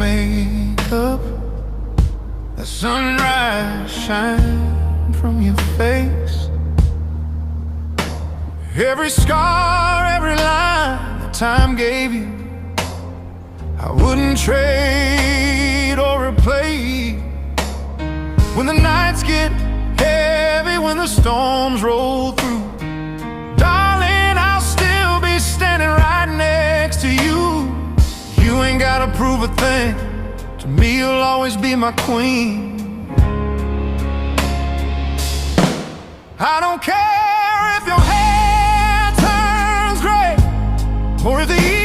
makeup, the sunrise shine from your face. Every scar, every line that time gave you, I wouldn't trade or replace. When the nights get heavy, when the storms roll through, darling, I'll still be standing right next to you. You ain't gotta prove a thing to me, you'll always be my queen. I don't care if your hair turns gray or if the